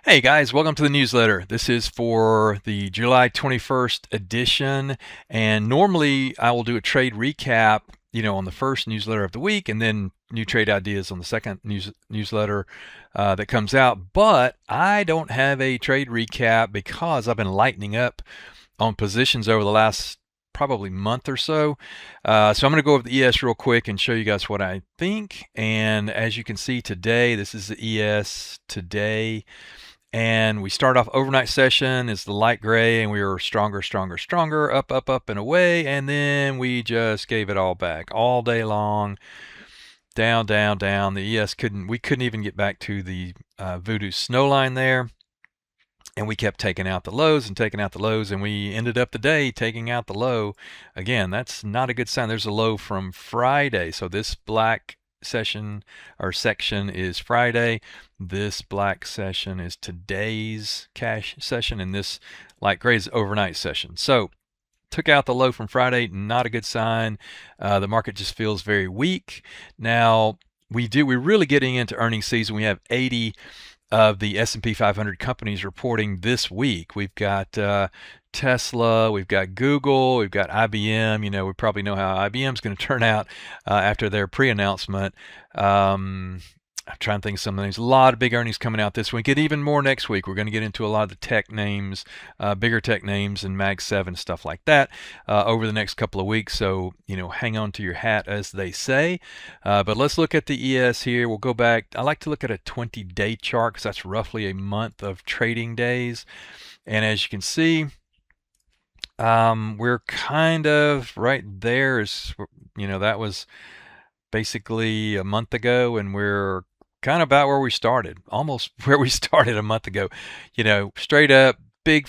Hey guys, welcome to the newsletter. This is for the July 21st edition, and normally I will do a trade recap, on the first newsletter of the week, and then new trade ideas on the second newsletter that comes out. But I don't have a trade recap because I've been lightening up on positions over the last probably month or so. So I'm going to go over the ES real quick and show you guys what I think. And as you can see today, this is the ES today. And we start off overnight session is the light gray, and we were stronger, stronger, stronger, up, up, up, and away. And then we just gave it all back all day long, down, down, down. The ES we couldn't even get back to the voodoo snow line there. And we kept taking out the lows and taking out the lows, and we ended up the day taking out the low. Again, that's not a good sign. There's a low from Friday. So this black session or section is Friday. This black session is today's cash session, and this light gray is overnight session. So took out the low from Friday, not a good sign. The market just feels very weak. Now we're really getting into earnings season. We have 80 of the S&P 500 companies reporting this week. We've got Tesla, we've got Google, we've got IBM. We probably know how IBM is going to turn out after their pre-announcement. I'm trying to think of some of these. A lot of big earnings coming out this week, and even more next week. We're going to get into a lot of the tech names, bigger tech names, and Mag 7 stuff like that over the next couple of weeks. So, hang on to your hat, as they say. But let's look at the ES here. We'll go back. I like to look at a 20-day chart because that's roughly a month of trading days. And as you can see, we're kind of right there. That was basically a month ago, and we're kind of about where we started, almost where we started a month ago. Straight up, big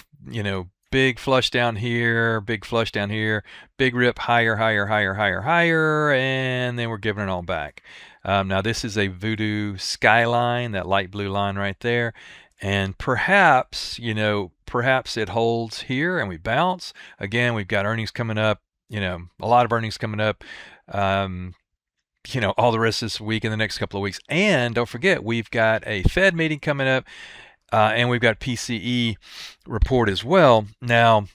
flush down here, big flush down here, big rip higher, higher, higher, higher, higher, and then we're giving it all back. Now this is a voodoo skyline, that light blue line right there, and perhaps it holds here and we bounce. Again, we've got earnings coming up, a lot of earnings coming up. All the rest of this week and the next couple of weeks. And don't forget, we've got a Fed meeting coming up, and we've got PCE report as well. Now,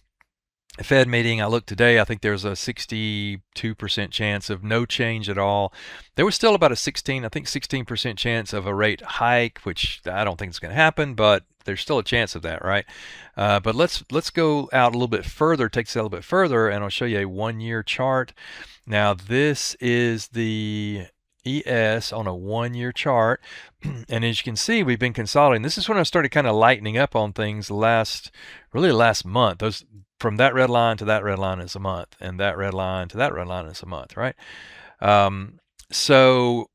a Fed meeting, I looked today, I think there's a 62% chance of no change at all. There was still about a 16% chance of a rate hike, which I don't think is going to happen, but there's still a chance of that, right? But let's go out a little bit further, take this out a little bit further, and I'll show you a 1-year chart. Now this is the ES on a 1-year chart, and as you can see, we've been consolidating. This is when I started kind of lightening up on things last month. Those from that red line to that red line is a month, and that red line to that red line is a month, right? So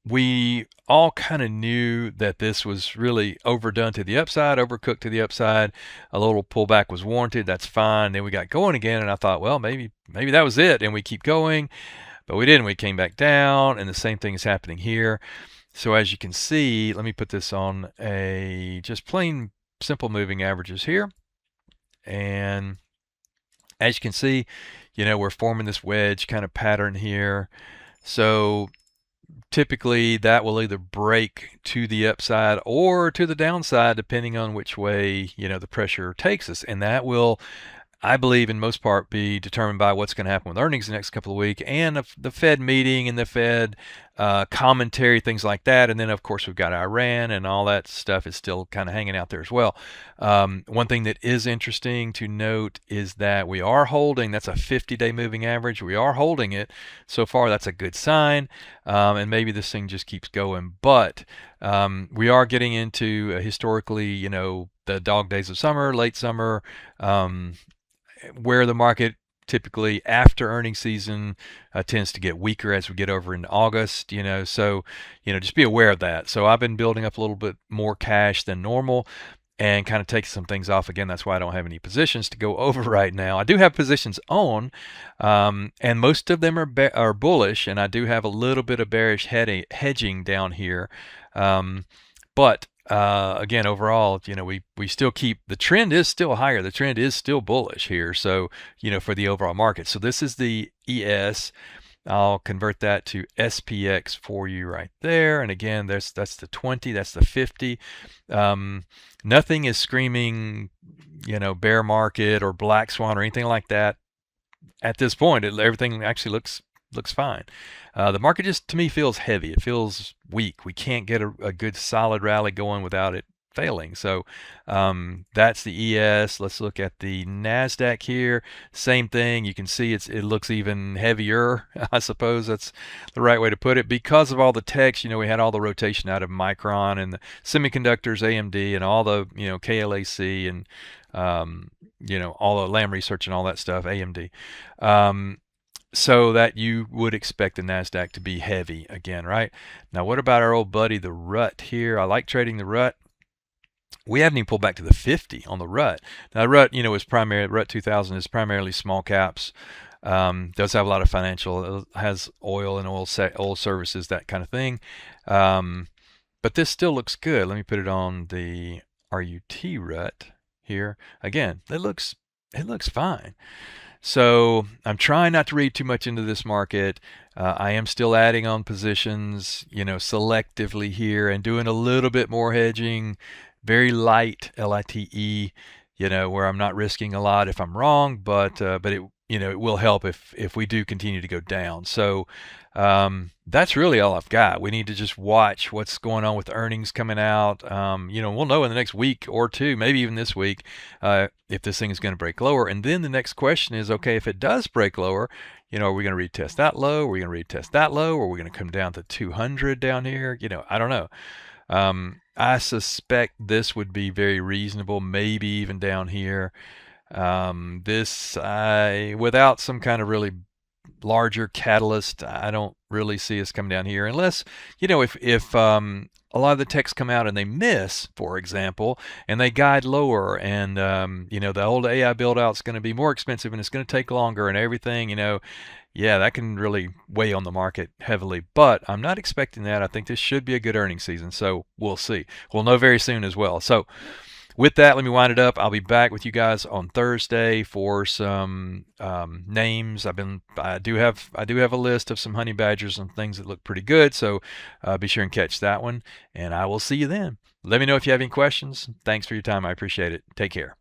we all kind of knew that this was really overdone to the upside, overcooked to the upside. A little pullback was warranted. That's fine. Then we got going again, and I thought, well, maybe that was it, and we keep going, but we didn't. We came back down, and the same thing is happening here. So as you can see, let me put this on a just plain simple moving averages here, and as you can see, we're forming this wedge kind of pattern here. So typically that will either break to the upside or to the downside, depending on which way the pressure takes us, and that will, I believe, in most part be determined by what's going to happen with earnings the next couple of weeks, and the Fed meeting and the Fed commentary, things like that. And then of course we've got Iran, and all that stuff is still kind of hanging out there as well. One thing that is interesting to note is that we are holding, that's a 50-day moving average, we are holding it so far. That's a good sign, and maybe this thing just keeps going. But we are getting into historically, the dog days of summer, late summer, where the market typically after earnings season tends to get weaker as we get over into August, so just be aware of that. So I've been building up a little bit more cash than normal and kind of taking some things off again. That's why I don't have any positions to go over right now. I do have positions on, and most of them are bullish, and I do have a little bit of bearish hedging down here, but again, overall, we still keep, the trend is still higher. The trend is still bullish here. So, for the overall market. So this is the ES. I'll convert that to SPX for you right there. And again, that's the 20, that's the 50. Nothing is screaming, bear market or black swan or anything like that at this point. Everything actually looks fine. The market just, to me, feels heavy. It feels weak. We can't get a good solid rally going without it failing. So that's the ES. Let's look at the NASDAQ here. Same thing. You can see it looks even heavier. I suppose that's the right way to put it. Because of all the text, we had all the rotation out of Micron and the semiconductors, AMD, and all the, KLAC and, all the Lam Research and all that stuff, AMD. So that you would expect the NASDAQ to be heavy again, right? Now, what about our old buddy, the rut here? I like trading the rut. We haven't even pulled back to the 50 on the rut. Now, rut, is rut 2000 is primarily small caps. Does have a lot of financial, has oil and oil services, that kind of thing. But this still looks good. Let me put it on the RUT rut here. Again, it looks fine. So I'm trying not to read too much into this market. I am still adding on positions, selectively here and doing a little bit more hedging, very light, LITE, where I'm not risking a lot if I'm wrong, but it, it will help if we do continue to go down. So that's really all I've got. We need to just watch what's going on with earnings coming out. We'll know in the next week or two, maybe even this week, if this thing is going to break lower. And then the next question is, okay, if it does break lower, are we going to retest that low? Are we going to retest that low? Or are we going to come down to 200 down here? I don't know. I suspect this would be very reasonable, maybe even down here. Without some kind of really larger catalyst, I don't really see us come down here unless, if a lot of the techs come out and they miss, for example, and they guide lower, and the old AI build out is going to be more expensive and it's going to take longer and everything, yeah, that can really weigh on the market heavily. But I'm not expecting that. I think this should be a good earnings season, so we'll see. We'll know very soon as well. So with that, let me wind it up. I'll be back with you guys on Thursday for some names. I do have a list of some honey badgers and things that look pretty good. So be sure and catch that one, and I will see you then. Let me know if you have any questions. Thanks for your time. I appreciate it. Take care.